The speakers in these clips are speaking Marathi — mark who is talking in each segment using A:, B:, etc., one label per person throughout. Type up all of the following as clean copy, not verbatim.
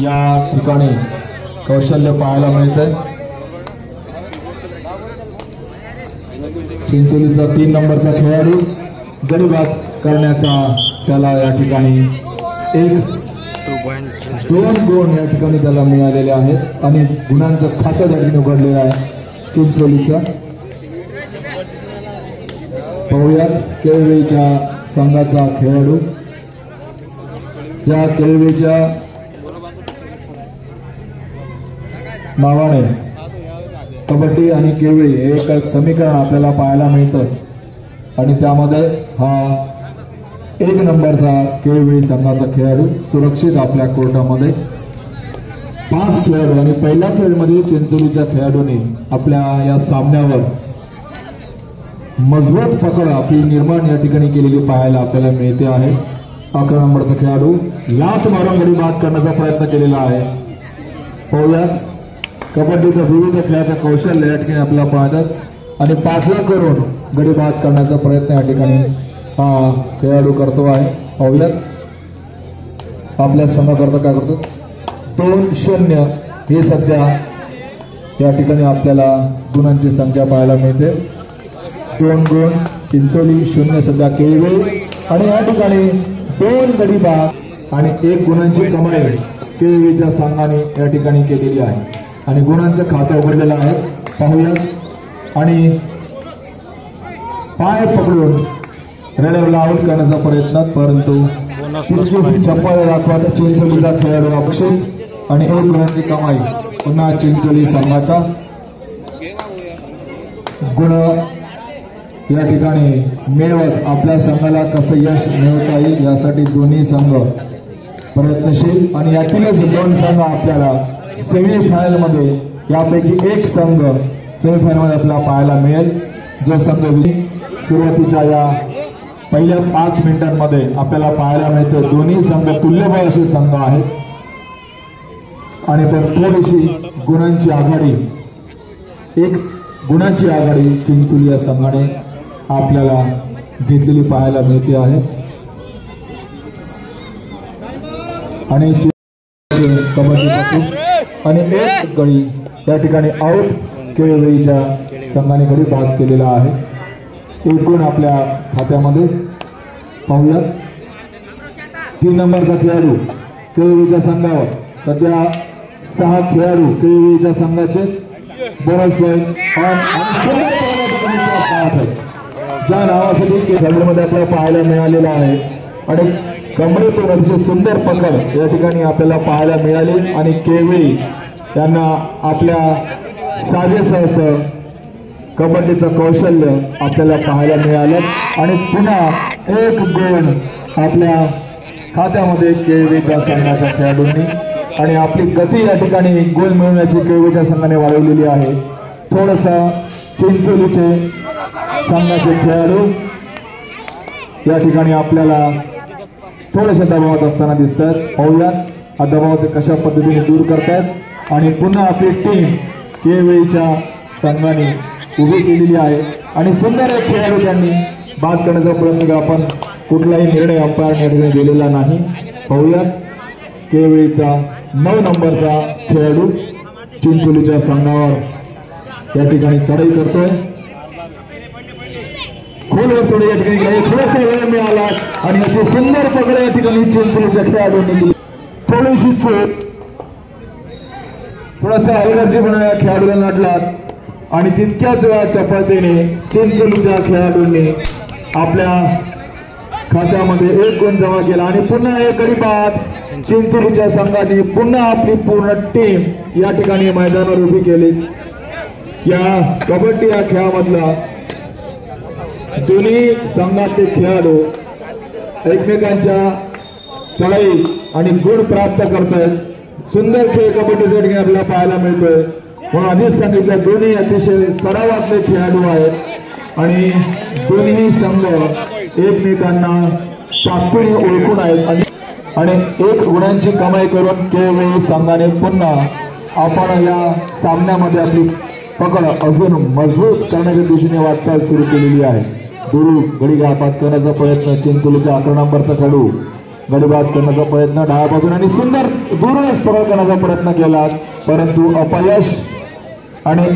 A: या ठिकाणी कौशल्य पाहायला मिळते। चिंचोलीचा 3 नंबरचा खेळाडू गडीबाद करण्याचा त्याला या ठिकाणी 1-2 गुण या ठिकाणी त्याला मिळालेले आहेत आणि गुणांचं खातं त्या ठिकाणी उघडलेलं आहे चिंचोलीचा। पाहुयात केळवेच्या संघाचा खेळाडू, ज्या केळवेच्या नावाने कबड्डी आणि केळवे हे एक समीकरण आपल्याला पाहायला मिळतं आणि त्यामध्ये हा 1 नंबरचा केळवे संघाचा खेळाडू सुरक्षित आपल्या कोर्टामध्ये 5 खेळाडू आणि पहिल्या फेरीमध्ये चिंचोलीच्या खेळाडूंनी आपल्या या सामन्यावर मजबूत पकड आपली निर्माण या ठिकाणी केलेली पाहायला आपल्याला मिळते आहे। 11 नंबरचा खेळाडू लाथ मारून गडी बाद करण्याचा प्रयत्न केलेला आहे। पाहुयात कबड्डीचा विविध खेळाचा कौशल्य या ठिकाणी आपल्याला पाहतात आणि 5ला करून गडी बाद करण्याचा प्रयत्न या ठिकाणी हा खेळाडू करतो आहे। पाहुयात आपल्या संघाकरता काय करतो 2-0 हे सध्या या ठिकाणी आपल्याला गुणांची संख्या पाहायला मिळते। 2 गुण चिंचोली, 0 सध्या केळवे आणि या ठिकाणी 2 गडी बाद आणि 1 गुणांची कमाई केळवेच्या संघाने या ठिकाणी केलेली आहे आणि गुणांचं खातं उघडलेलं आहे। पाहूयात आणि पाय पकडून रेडरला आउट करण्याचा प्रयत्न, परंतु चप्पल दाखवत चिंचोलीचा खेळाडू अक्षित आणि 1 गुणांची कमाई पुन्हा चिंचोली संघाचा। गुण या ठिकाणी मिळवत आपल्या संघाला कसं यश मिळवता येईल यासाठी दोन्ही संघ प्रयत्नशील आणि यातीलच 2 संघ आपल्याला सेमीफायनल मध्ये यापैकी 1 संघ सेमीफायनल मध्ये आपल्याला पाहायला मिळेल। जो संघ सुरुवातीच्या या पहिल्या 5 मिनिटांमध्ये आपल्याला पाहायला मिळते दोन्ही संघ तुल्यबळ असे संघ आहेत आणि पण थोडीशी गुणांची आघाडी, 1 गुणांची आघाडी चिंचोली या संघाने आपल्याला घेतलेली पाहायला मिळते आहे आणि कबड्डी आणि 1 गडी या ठिकाणी आउट केळवेच्या संघाने गडी बाद केलेला आहे। 1 गुण आपल्या खात्यामध्ये। पाहूया 3 नंबरचा खेळाडू केळवेच्या संघावर सध्या 6 खेळाडू केळवेच्या संघाचे बोनस पॉईंट ज्या नावासाठी खेळाडूमध्ये आपल्याला पाहायला मिळालेला आहे आणि कमरेतून अतिशय सुंदर पकड या ठिकाणी आपल्याला पाहायला मिळाली आणि केळवे यांना आपल्या साजेसह कबड्डीचं कौशल्य आपल्याला पाहायला मिळालं आणि पुन्हा 1 गुण आपल्या खात्यामध्ये केळवेच्या संघाच्या खेळाडूंनी आणि आपली गती या ठिकाणी गोल मिळवण्याची केळवेच्या संघाने वाढवलेली आहे। थोडंसं चिंचोलीचे संघाचे खेळाडू या ठिकाणी आपल्याला थोड्याशा दबावात असताना दिसतात। पाहूयात हा दबाव ते कशा पद्धतीने दूर करतात आणि पुन्हा आपली टीम केळवेच्या संघाने उभी केलेली आहे आणि सुंदर एक खेळाडू त्यांनी बाद करण्याचा प्रयत्न केला, पण कुठलाही निर्णय अंपायरने दिलेला नाही। पाहूयात केळवेचा 9 नंबरचा खेळाडू चिंचोलीच्या संघावर या ठिकाणी चढाई करतोय। खोलवर चढाई या ठिकाणी थोडासा वेळ मिळाला आणि याची सुंदर पकड या ठिकाणी चिंचोलीच्या खेळाडूंनी दिली। थोडीशी चूक, थोडासा हलगर्जीपणा या खेळाडूला नडला आणि तितक्याच वेळा चपळतेने चिंचोलीच्या खेळाडूंनी आपल्या खात्यामध्ये 1 गुण जमा केला आणि पुन्हा 1 गडी बाद चिंचोलीच्या संघाने पुन्हा आपली पूर्ण टीम या ठिकाणी मैदानावर उभी केली। या कबड्डी या खेळामधला दोन्ही संघातले खेळाडू एकमेकांच्या चढाई आणि गुण प्राप्त करतात। सुंदर खेळ कबड्डीसाठी आपल्याला पाहायला मिळतोय। म्हणून आधीच सांगितलं दोन्ही अतिशय सरावातले खेळाडू आहेत आणि दोन्ही संघ एकमेकांना ताकदीने ओळखून आहेत आणि 1 गुणांची कमाई करून केळवे संघाने पुन्हा आपण या सामन्यामध्ये आपली पकड अजून मजबूत करण्याच्या दिशेने वाटचाल सुरू केलेली आहे। गुरु गडी बाद करण्याचा प्रयत्न, चिंचोलीच्या 11 नंबरचा खेळाडू गडी बाद करण्याचा प्रयत्न डाव्यापासून आणि सुंदर दूरच पकड करण्याचा प्रयत्न केला परंतु अपयश आणि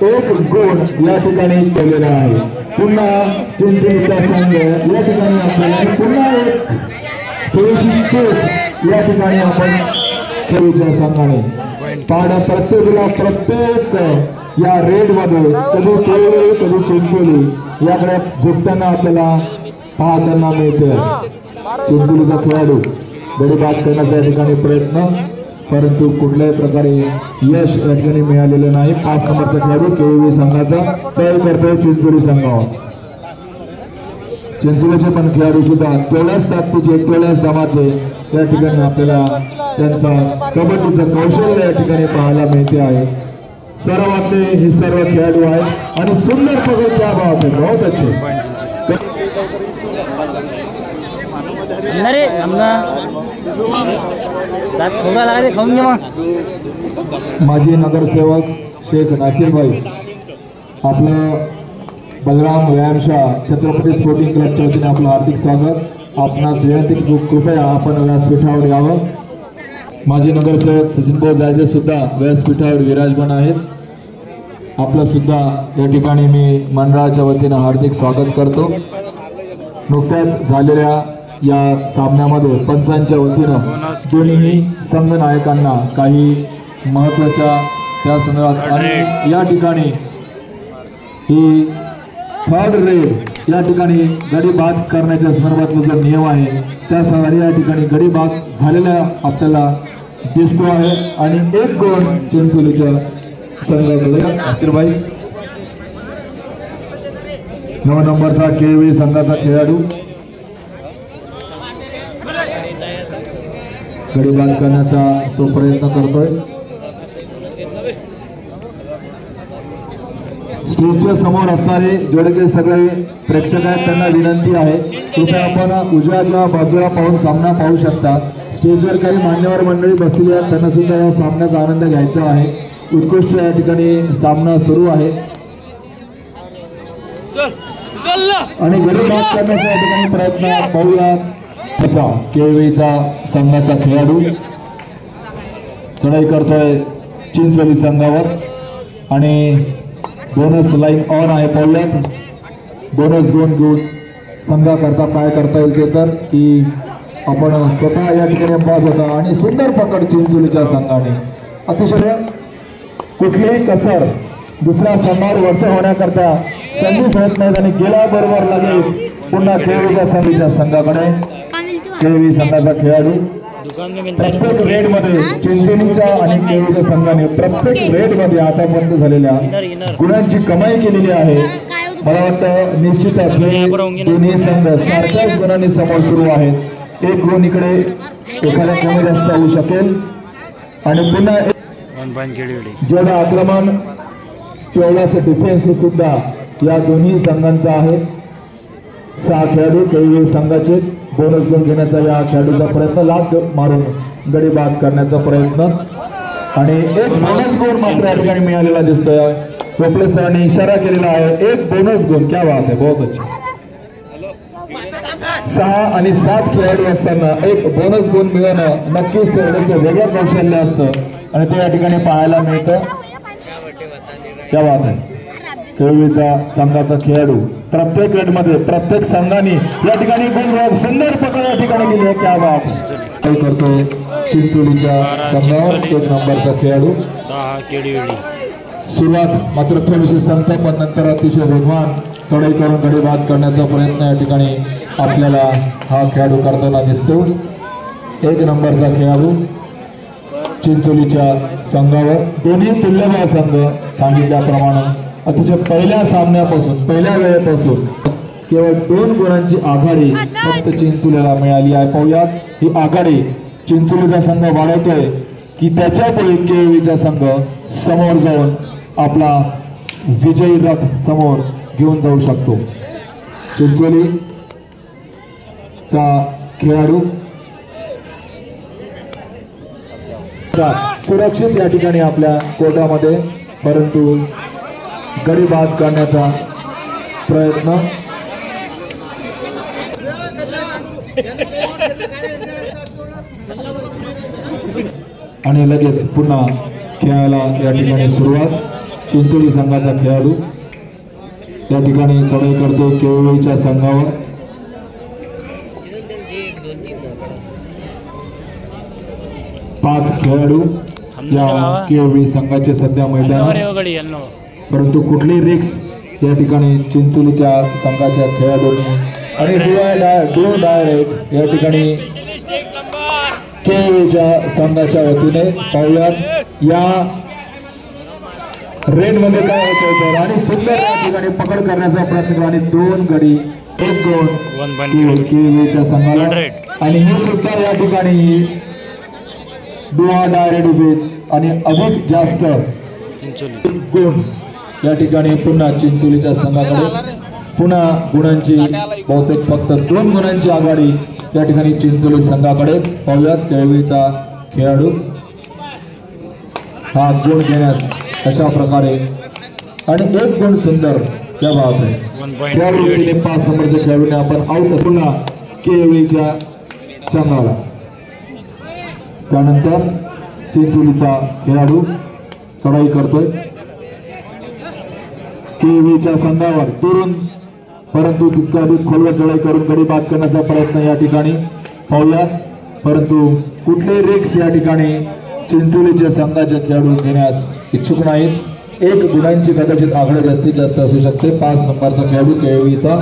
A: 1 गुण या ठिकाणी केलेला आहे। पुन्हा चिंचोलीचा संघ या ठिकाणी आपल्याला पुन्हा एक थोडीशी चूक या ठिकाणी आपण खेळूच्या संघाने पाहणं प्रत्येक या रेड मध्ये कधी केवळी कधी चिंचोली याकडे झुकताना आपल्याला पाहताना मिळते। चिंचोलीचा खेळाडू गडी बाद करण्याचा या ठिकाणी प्रयत्न परंतु कुठल्याही प्रकारे यश या ठिकाणी मिळालेलं नाही। 5 नंबरचा खेळाडू केवळी संघाचा तयारी करतोय चिंचोली संघावर। चिंचोलीचे पण खेळाडू सुद्धा तेवढ्याच ताकदीचे तेवढ्याच दमाचे या ठिकाणी आपल्याला त्यांचा कबड्डीचं कौशल्य या ठिकाणी पाहायला मिळते आहे। सर्वातले हे सर्व खेळाडू आहेत आणि सुंदर पकड क्या बात है, बहुत अच्छे।
B: अरे
A: माजी नगरसेवक शेख नासिर भाई आपलं बलराम व्यायामशाळा छत्रपती स्पोर्टिंग क्लबच्या वतीने आपलं हार्दिक स्वागत। आपणास विनंती कृपया आपण व्यासपीठावर यावं। माजी नगरसेवक सचिन भाऊ जायजे सुद्धा व्यासपीठावर विराजमान आहेत। आपलं सुद्धा या ठिकाणी मी मंडळाच्या वतीने हार्दिक स्वागत करतो। नुकत्याच झालेल्या या सामन्यामध्ये पंचांच्या वतीनं दोन्ही संघ नायकांना काही महत्त्वाच्या त्या संदर्भात आणि या ठिकाणी ही 3rd रेड या ठिकाणी गडी बाद करण्याच्या संदर्भातला जो नियम आहे त्या संदर्भात या ठिकाणी गडी बाद झालेला आपल्याला दिसतो आहे आणि 1 गुण चिंचोलीच्या संघाकडे। नासिरभाई 9 नंबरचा केवी संघाचा खेळाडू गडी बाद करण्याचा तो प्रयत्न करतोय। स्टेजच्या समोर असणारे जेवढे सगळे प्रेक्षक आहेत त्यांना विनंती आहे कृपया आपण उजव्या बाजूला पाहून सामना पाहू शकता। स्टेजवर काही मान्यवर मंडळी बसलेली आहेत त्यांना सुद्धा या सामन्याचा आनंद घ्यायचा आहे। उत्कृष्ट या ठिकाणी सामना सुरू आहे आणि गडी बाद करण्याचा या ठिकाणी प्रयत्न पाहूया। केवीचा संघाचा खेळाडू चढाई करतोय चिंचोली संघावर आणि बोनस लाईन ऑन आहे। पाहूयात बोनस गुण घेऊन संघाकरता काय करता येईल ते तर की आपण स्वतः या ठिकाणी बाद होता आणि सुंदर पकड चिंचोलीच्या संघाने। अतिशय कुठलीही कसर दुसऱ्या संघावर वरचा होण्याकरता संधीच होत नाहीत आणि गेल्याबरोबर लगेच पुन्हा केवीच्या संघाकडे केवी संघाचा खेळाडू प्रत्येक रेड मध्ये चिंचोलीच्या आणि केवीच्या संघाने प्रत्येक रेड मध्ये आतापर्यंत झालेल्या गुणांची कमाई केलेली आहे। मला वाटतं निश्चितच दोन्ही संघ सारख्याच गुणांनी समोर सुरू आहेत। 1 गुण इकडे एखाद्या कमी जास्त होऊ शकेल आणि पुन्हा जेवढं आक्रमण तेवढाच डिफेन्स सुद्धा या दोन्ही संघांचा आहे। 6 खेळाडू केवी संघाचे बोनस गुण घेण्याचा या खेळाडूचा प्रयत्न लाथ मारून गडी बाद करण्याचा प्रयत्न आणि 1 बोनस गुण मात्र या ठिकाणी मिळालेला दिसतोय। चोपले सरांनी इशारा केलेला आहे 1 बोनस गुण, क्या बात आहे, बहुत अच्छा। 6 आणि 7 खेळाडू असताना 1 बोनस गुण मिळवणं नक्कीच तेवढंच वेगळं कौशल्य असतं आणि ते या ठिकाणी पाहायला मिळतं, क्या बात आहे। केवीचा संघाचा खेळाडू प्रत्येक रेडमध्ये प्रत्येक संघाने या ठिकाणी गुण सुंदर पकड या ठिकाणी केली, क्या बात करतोय चिंचोलीच्या संघावर 1 नंबरचा खेळाडू। सुरुवात मात्र थोडीशी संत पण नंतर अतिशय वेगवान चढाई करून गडी बाद करण्याचा प्रयत्न या ठिकाणी आपल्याला हा खेळाडू करताना दिसतो। 1 नंबरचा खेळाडू चिंचोलीच्या संघावर। दोन्ही तुल्यबळ संघ सांगितल्याप्रमाणे अतिशय पहिल्या सामन्यापासून पहिल्या वेळेपासून केवळ 2 गुणांची आघाडी फक्त चिंचोलीला मिळाली आहे। पाहूयात ही आघाडी चिंचोलीचा संघ वाढवतोय की त्याच्यापुढे केवीचा संघ समोर जाऊन आपला विजयी रथ समोर घेऊन जाऊ शकतो। चिंचोलीचा खेळाडू सुरक्षित या ठिकाणी आपल्या कोर्टामध्ये परंतु गडी बाद करण्याचा प्रयत्न आणि लगेच पुन्हा खेळायला या ठिकाणी सुरुवात. चिंचोली संघाचा खेळाडू या ठिकाणी चढाई करतो केवळीच्या संघावर. पाच खेळाडू या केवळी संघाचे सध्या मैदानात, परंतु कुठली रिक्स या ठिकाणी चिंचोलीच्या संघाच्या खेळाडूंनी आणि डू डायरेक्ट या ठिकाणी केवळीच्या संघाच्या वतीने पाहूयात या रेड मध्ये काय होतं. आणि सुंदर या ठिकाणी पकड करण्याचा प्रयत्न केला आणि 2 गडी 1 गोल केवळीच्या संघाला. आणि हे सुद्धा या ठिकाणी डुआ डायरेक्ट आणि अधिक जास्त गुण या ठिकाणी पुन्हा चिंचोलीच्या संघाकडे. पुन्हा गुणांची बहुतेक फक्त 2 गुणांची आघाडी या ठिकाणी चिंचोली संघाकडे. पाहूयात केवळीचा खेळाडू हा गुण घेण्यास अशा प्रकारे आणि 1 गुण सुंदर त्या बाब आहे. खेळाडू 5 नंबरच्या खेळाडूने आपण आउट. पुन्हा केवळीच्या संघाला. त्यानंतर चिंचोलीचा खेळाडू चढाई करतोय केवळीच्या संघावर दुरून, परंतु तितका अधिक खोलवर चढाई करून गडी बाद करण्याचा प्रयत्न या ठिकाणी पाहूयात. परंतु कुठले रिक्स या ठिकाणी चिंचोलीच्या संघाचे खेळाडू घेण्यास इच्छुक नाहीत. 1 गुणांची कदाचित आघाडी जास्तीत जास्त असू शकते. 5 नंबरचा खेळाडू केवळीचा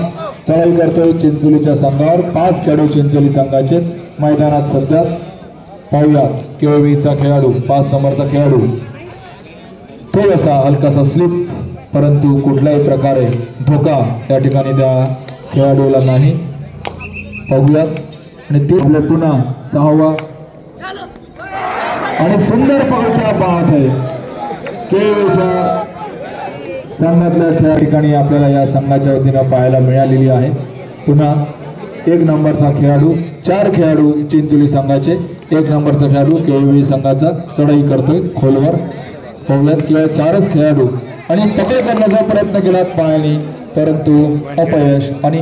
A: चढाई करतोय चिंचोलीच्या संघावर. 5 खेळाडू चिंचोली संघाचे मैदानात सध्या. पाहूयात केवळीचा खेळाडू 5 नंबरचा खेळाडू थोडासा हलकासा स्लिप, परंतु कुठल्याही प्रकारे धोका या ठिकाणी त्या खेळाडूला नाही. पाहूयात आणि ती पुन्हा 6वा आणि सुंदर पकडता पाहत आहे केवळीच्या संघातल्या खेळा ठिकाणी आपल्याला या संघाच्या वतीनं पाहायला मिळालेली आहे. पुन्हा 1 नंबरचा खेळाडू 4 खेळाडू चिंचोली संघाचे 1 नंबरचा खेळाडू केवळी संघाचा चढाई करतोय खोलवर. पाहूयात किंवा 4च खेळाडू आणि पकड करण्याचा प्रयत्न केला पायाने, परंतु अपयश आणि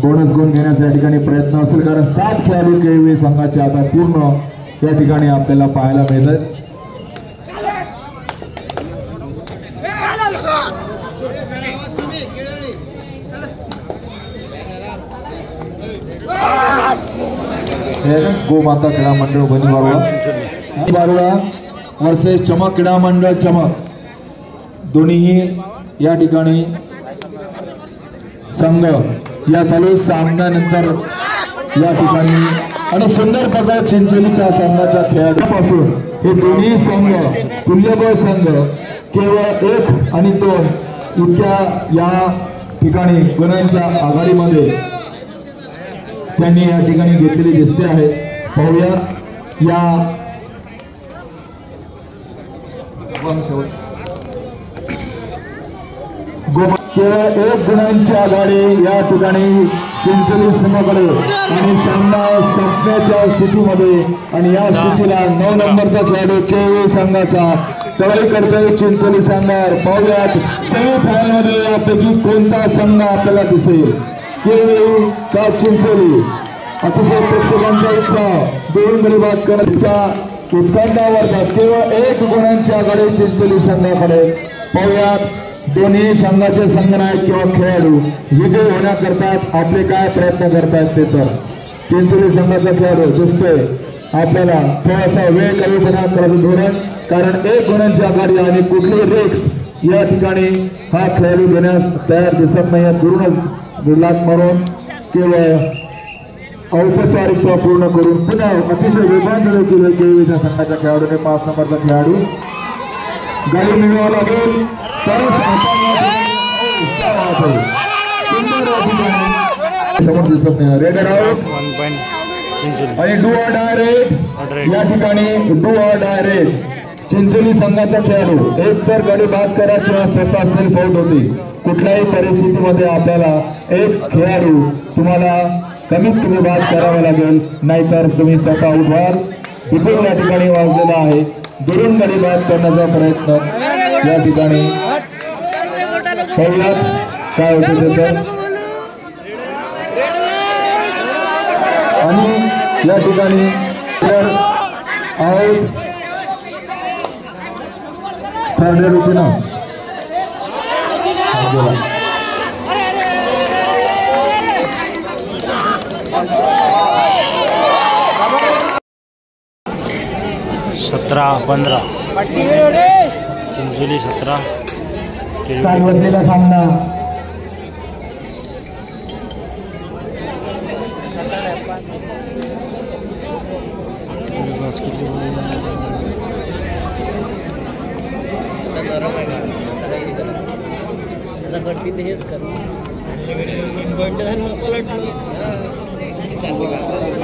A: बोनस गुण घेण्याचा या ठिकाणी प्रयत्न असेल, कारण 7 खेळाडू केवळी संघाचे आता पूर्ण या ठिकाणी आपल्याला पाहायला मिळतात. गोमाता क्रीडा मंडळ बनी बारुळा वर्सेस चमक क्रीडा मंडळ चमक, दोन्हीही या ठिकाणी संघ या चालू सामन्यानंतर या ठिकाणी आणि सुंदर प्रकार चिंचोलीच्या संघाच्या खेळाडूपासून हे दोन्ही संघ तुल्यबळ संघ केवळ 1 आणि 2 इतक्या या ठिकाणी गुणांच्या आघाडीमध्ये त्यांनी या ठिकाणी घेतलेली दिसते आहे. पाहूया या केवळ 1 गुणांची आघाडी या ठिकाणी चिंचोली संघाकडे आणि सामना संपण्याच्या स्थितीमध्ये. आणि या स्थितीला 9 नंबरचा खेळाडू केवळ संघाचा चढाई करतोय चिंचोली संघावर. पाहूयात सेमीफायनल मध्ये यापैकी कोणता संघ आपल्याला दिसेल, केवळ का चिंचोली. अतिशय प्रेक्षकांचा उत्साह 2 गडी बाद करण्याचा उत्कंठावर केवळ 1 गुणांची आघाडी चिंचोली संघाकडे. पाहूयात दोन्ही संघाचे संघनायक किंवा खेळाडू विजय होण्याकरता आपले काय प्रयत्न करतायत ते. तर चिंचोली संघाचा खेळाडू दिसतोय आपल्याला थोडासा वेळ कमी करायचं धोरण, कारण 1 गुणांची आघाडी आणि कुठली रिक्स या ठिकाणी हा खेळाडू घेण्यास तयार दिसत नाही. दुरूनच गुलाब मारून केवळ औपचारिकता पूर्ण करून पुन्हा अतिशय वेगवान चढाई केली केवळीच्या संघाच्या खेळाडूने. 5 नंबरचा खेळाडू गाडी मिळवावं लागेल समोर दिसत नाही. रेड आउट आणि डू ऑर डायरेक्ट या ठिकाणी डू ऑर डायरेक्ट चिंचोली संघाचा खेळाडू एक तर गडी बाद करा किंवा स्वतः सेल्फ आउट होती. कुठल्याही परिस्थितीमध्ये आपल्याला एक खेळाडू तुम्हाला कमीत कमी बाद करावा लागेल, नाहीतर तुम्ही स्वतः आउट व्हाल. विपुल या ठिकाणी वाजलेला आहे. दुरून गडी बाद करण्याचा प्रयत्न या ठिकाणी काय होतं तिथं आणि या ठिकाणी आउट थर्ड ऋतूना
B: 17-15 चिंचोली 17
A: चालू असलेला सामना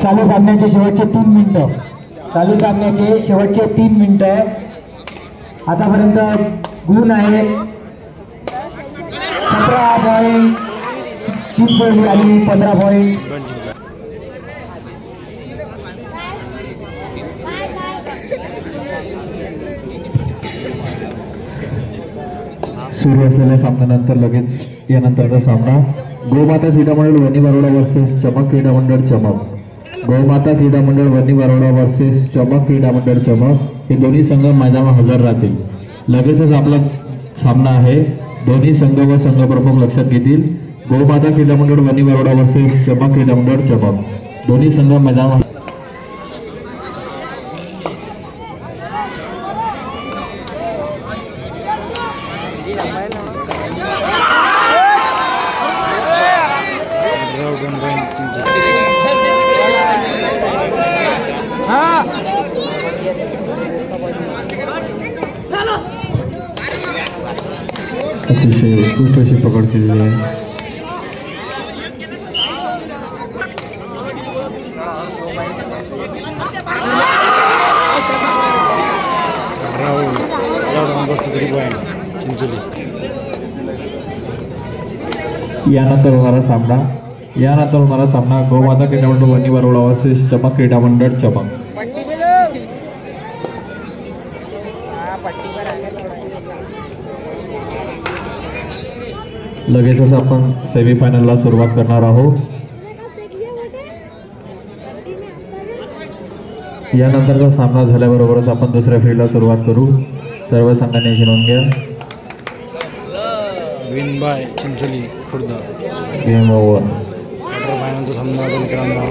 A: चालू सामन्याचे शेवटचे 3 मिनिटं चालू सामन्याचे शेवटचे 3 मिनिटं आतापर्यंत गुण आहे 17 पॉईंट चिंचोली आणि 15 पॉईंट सुरू असलेल्या सामन्यानंतर लगेच यानंतरचा सामना गोमाता क्रीडा मंडळ वनी बरोडा वर्सेस चमक क्रीडा मंडळ चमक. गोमाता क्रीडा मंडळ वनी बरोडा वर्सेस चमक क्रीडा मंडळ चमक हे दोन्ही संघ मैदानावर हजर राहतील. लगेचच आपला सामना आहे. दोन्ही संघ व संघ प्रमुख लक्षात घेतील. गोमाता क्रीडा मंडळ वनी बरोडा वर्सेस चमक क्रीडा मंडळ चमक दोन्ही संघ मैदानावर अतिशय उत्कृष्ट अशी पकड केलेली आहे. यानंतर होणारा सामना गोमाता क्रीडा मंडळ वनी बरोडा वर्सेस चमक क्रीडा मंडळ चमक. लगेचच आपण सेमीफायनलला सुरुवात करणार आहोत. यानंतरचा सामना झाल्याबरोबरच आपण दुसऱ्या फील्डला सुरुवात करू. सर्व संघांनी घेऊन घ्या.
B: Win by Chincholi Khurd.
A: Game over.
B: Quarter फायनलचा सामना मित्रांनो.